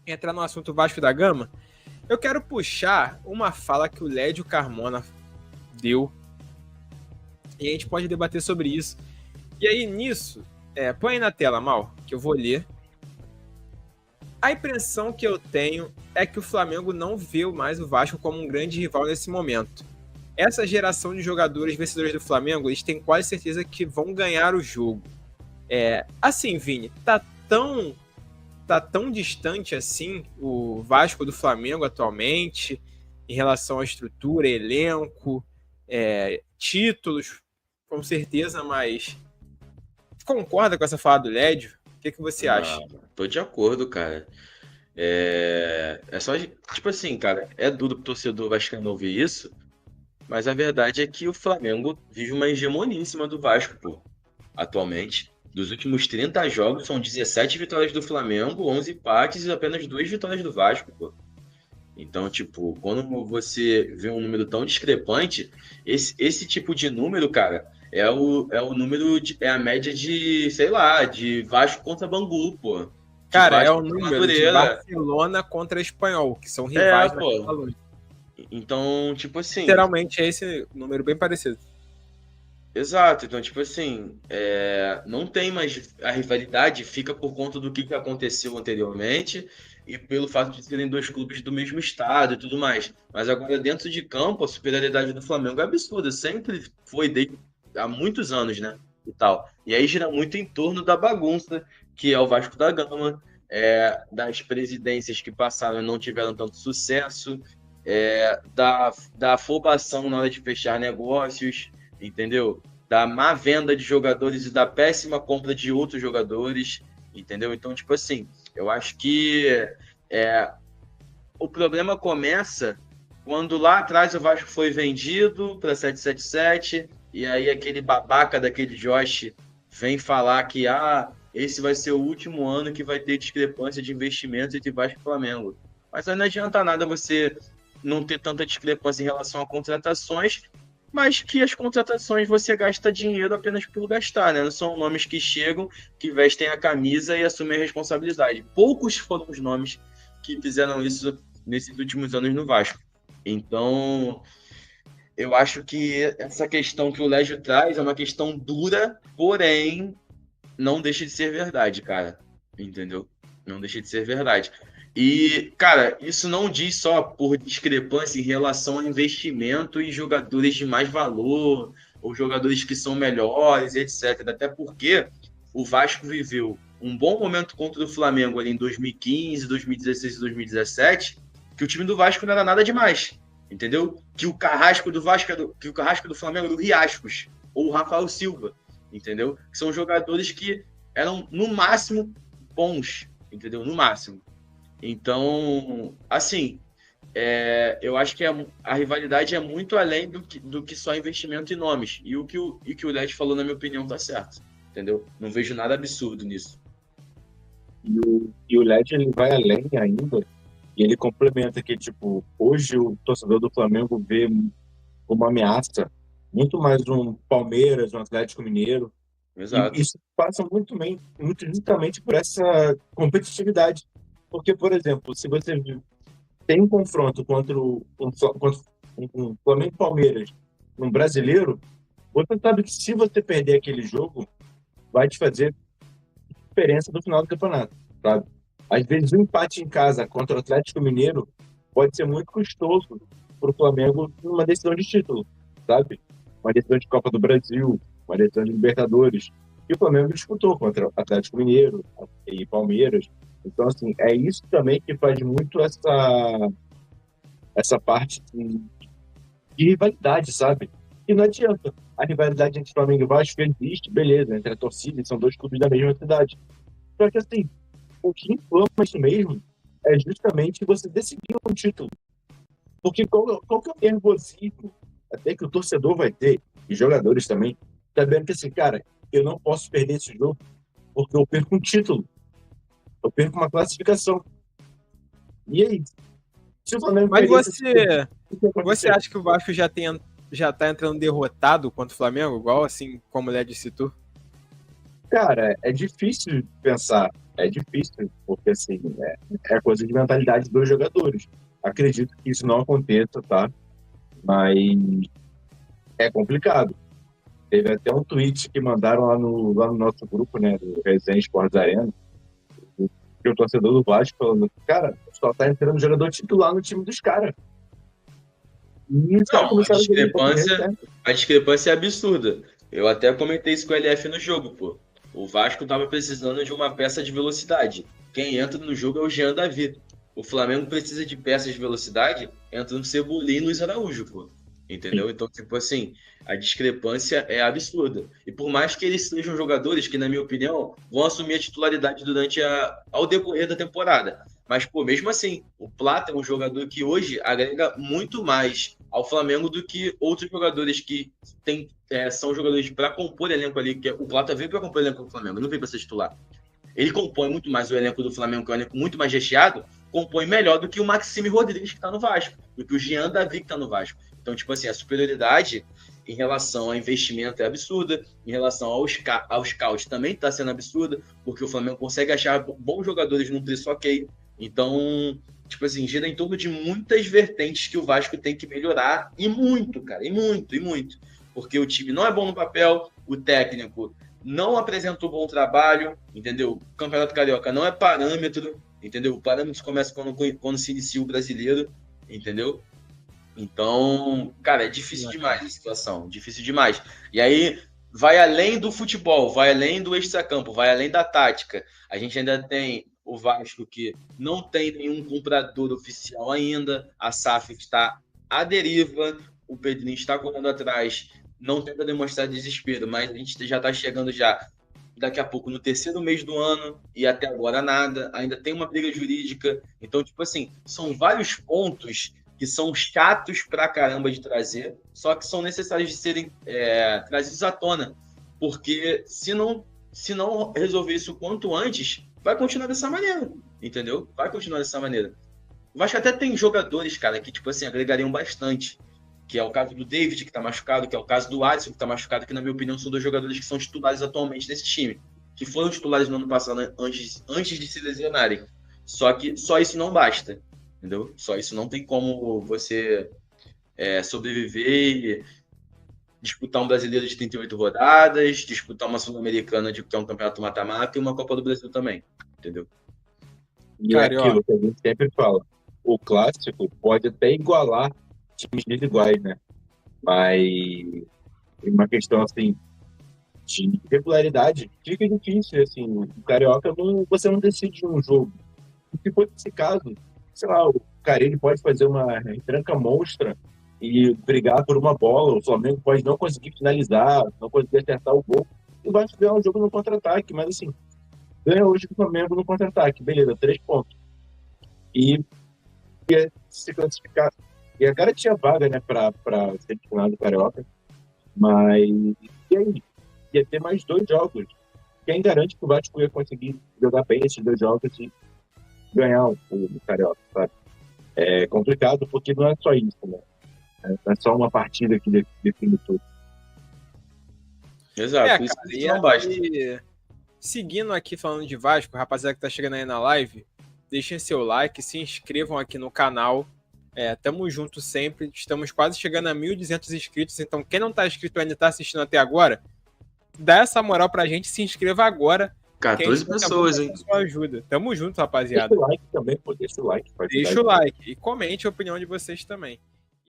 entrar no assunto Vasco da Gama, eu quero puxar uma fala que o Lédio Carmona deu, e a gente pode debater sobre isso. E aí, nisso, põe aí na tela, Mal, que eu vou ler. A impressão que eu tenho é que o Flamengo não vê mais o Vasco como um grande rival nesse momento. Essa geração de jogadores vencedores do Flamengo, eles têm quase certeza que vão ganhar o jogo. Assim, Vini, tá tão distante assim o Vasco do Flamengo atualmente, em relação à estrutura, elenco, títulos, com certeza, mas concorda com essa fala do Lédio? O que você acha? Tô de acordo, cara. É só, tipo assim, cara, é duro pro torcedor vascaíno ouvir isso, mas a verdade é que o Flamengo vive uma hegemonia em cima do Vasco, pô, atualmente. Dos últimos 30 jogos, são 17 vitórias do Flamengo, 11 empates e apenas 2 vitórias do Vasco, pô. Então, tipo, quando você vê um número tão discrepante, esse tipo de número, cara, é o número, é a média de, sei lá, de Vasco contra Bangu, pô. De Cara, é Vasco o contra número de Madureira. Barcelona contra Espanhol, que são rivais na Pô. Catalunha. Então, tipo assim, Literalmente é esse número bem parecido. exato. Então, tipo assim, não tem mais a rivalidade, fica por conta do que aconteceu anteriormente e pelo fato de serem dois clubes do mesmo estado e tudo mais. Mas agora, dentro de campo, a superioridade do Flamengo é absurda. Sempre foi desde há muitos anos, né? E tal. E aí gira muito em torno da bagunça, que é o Vasco da Gama, das presidências que passaram e não tiveram tanto sucesso, da afobação na hora de fechar negócios, entendeu? Da má venda de jogadores e da péssima compra de outros jogadores, entendeu? Então, tipo assim, eu acho que o problema começa quando lá atrás o Vasco foi vendido para 777 e aí aquele babaca daquele Josh vem falar que esse vai ser o último ano que vai ter discrepância de investimento entre Vasco e Flamengo. Mas aí não adianta nada você não ter tanta discrepância em relação a contratações, mas que as contratações você gasta dinheiro apenas por gastar, né? Não são nomes que chegam, que vestem a camisa e assumem a responsabilidade. Poucos foram os nomes que fizeram isso nesses últimos anos no Vasco. Então, eu acho que essa questão que o Légio traz é uma questão dura, porém, não deixa de ser verdade, cara. Entendeu? Não deixa de ser verdade. E, cara, isso não diz só por discrepância em relação a investimento em jogadores de mais valor, ou jogadores que são melhores, etc. Até porque o Vasco viveu um bom momento contra o Flamengo ali em 2015, 2016 e 2017, que o time do Vasco não era nada demais, entendeu? Que o Carrasco do Vasco, que o Carrasco do Flamengo era o Riascos, ou o Rafael Silva, entendeu? Que são jogadores que eram, no máximo, bons, entendeu? No máximo. Então, assim, eu acho que a rivalidade é muito além do que só investimento em nomes. E o que o Led falou, na minha opinião, tá certo. Entendeu? Não vejo nada absurdo nisso. E o LED ele vai além ainda, e ele complementa que, tipo, hoje o torcedor do Flamengo vê como ameaça muito mais um Palmeiras, um Atlético Mineiro, e Exato. isso passa muito justamente por essa competitividade. Porque, por exemplo, se você tem um confronto contra um Flamengo e Palmeiras, um brasileiro, você sabe que se você perder aquele jogo, vai te fazer diferença no final do campeonato, sabe? Às vezes, um empate em casa contra o Atlético Mineiro pode ser muito custoso para o Flamengo numa decisão de título, sabe? Uma decisão de Copa do Brasil, uma decisão de Libertadores. E o Flamengo disputou contra o Atlético Mineiro e Palmeiras. Então, assim, é isso também que faz muito essa parte de rivalidade, sabe? E não adianta. A rivalidade entre Flamengo e Vasco existe, beleza, entre a torcida, são dois clubes da mesma cidade. Só que, assim, o que inflama isso mesmo é justamente você decidir um título. Porque qual que é o nervosismo até que o torcedor vai ter, e jogadores também, sabendo que, assim, cara, eu não posso perder esse jogo porque eu perco um título, eu perco uma classificação. E aí, se o Flamengo Mas perder esse título, o que você aconteceu? acha que o Vasco já tá entrando derrotado contra o Flamengo, igual assim como o Led citou? Cara, é difícil pensar. É difícil, porque assim, é coisa de mentalidade dos jogadores. Acredito que isso não aconteça, tá? Mas é complicado. Teve até um tweet que mandaram lá no nosso grupo, né, do Resenha Esportes Arena, que o torcedor do Vasco falando, cara, só tá entrando jogador titular no time dos caras. E os caras Não, começaram a jogar concorrência. a discrepância é absurda. Eu até comentei isso com o LF no jogo, pô. O Vasco tava precisando de uma peça de velocidade. Quem entra no jogo é o Jean Davi. O Flamengo precisa de peças de velocidade, entra no Cebolinha e Luiz Araújo, pô. Entendeu? Então, tipo assim, a discrepância é absurda. E por mais que eles sejam jogadores que, na minha opinião, vão assumir a titularidade durante ao decorrer da temporada. Mas, pô, mesmo assim, o Plata é um jogador que hoje agrega muito mais ao Flamengo do que outros jogadores que são jogadores para compor elenco ali. Que o Plata veio para compor elenco do Flamengo, não veio para ser titular. Ele compõe muito mais o elenco do Flamengo, que é um elenco muito mais recheado, compõe melhor do que o Maxime Rodrigues, que está no Vasco, do que o Jean Davi, que está no Vasco. Então, tipo assim, a superioridade em relação ao investimento é absurda, em relação ao scout também está sendo absurda, porque o Flamengo consegue achar bons jogadores num preço ok. Então, tipo assim, gira em torno de muitas vertentes que o Vasco tem que melhorar, e muito, cara, e muito, e muito. Porque o time não é bom no papel, o técnico não apresentou bom trabalho, entendeu? O Campeonato Carioca não é parâmetro, entendeu? O parâmetro começa quando se inicia o brasileiro, entendeu? Então, cara, é difícil demais a situação, difícil demais. E aí vai além do futebol, vai além do extracampo, vai além da tática. A gente ainda tem o Vasco que não tem nenhum comprador oficial ainda, a SAF está à deriva, o Pedrinho está correndo atrás, não tenta demonstrar desespero, mas a gente já está chegando já daqui a pouco no terceiro mês do ano e até agora nada, ainda tem uma briga jurídica. Então, tipo assim, são vários pontos que são chatos pra caramba de trazer, só que são necessários de serem trazidos à tona, porque se não resolver isso quanto antes, vai continuar dessa maneira, entendeu? Vai continuar dessa maneira. O Vasco até tem jogadores, cara, que, tipo assim, agregariam bastante, que é o caso do David, que tá machucado, que é o caso do Alisson, que tá machucado, que, na minha opinião, são dois jogadores que são titulares atualmente desse time, que foram titulares no ano passado, antes de se lesionarem. Só que só isso não basta, entendeu? Só isso não tem como você sobreviver e disputar um brasileiro de 38 rodadas, disputar uma Sul-Americana, que é um campeonato mata-mata, e uma Copa do Brasil também, entendeu? E é aquilo que a gente sempre fala. O clássico pode até igualar times desiguais, né? Mas uma questão assim de regularidade fica difícil, assim. O Carioca você não decide um jogo. Se for esse caso, sei lá, o Carille pode fazer uma retranca monstra e brigar por uma bola. O Flamengo pode não conseguir finalizar, não conseguir acertar o gol. E vai ganhar um jogo no contra-ataque, mas assim, ganha hoje o Flamengo no contra-ataque, beleza, 3 pontos. E ia se classificar. E a cara tinha vaga, né, pra ser final do Carioca. Mas e aí? Ia ter mais 2 jogos. Quem garante que o Vasco ia conseguir jogar bem esses 2 jogos e ganhar o Carioca, sabe? É complicado porque não é só isso, né? Não é só uma partida que define tudo. Exato, isso não basta. Seguindo aqui falando de Vasco, rapaziada que tá chegando aí na live, deixem seu like, se inscrevam aqui no canal. Tamo junto sempre, estamos quase chegando a 1.200 inscritos, então quem não tá inscrito ainda tá assistindo até agora, dá essa moral pra gente, se inscreva agora. 14 pessoas, hein? Sua ajuda. Tamo junto, rapaziada. Deixa o like também, pô, deixa o like. Deixa o like e comente a opinião de vocês também.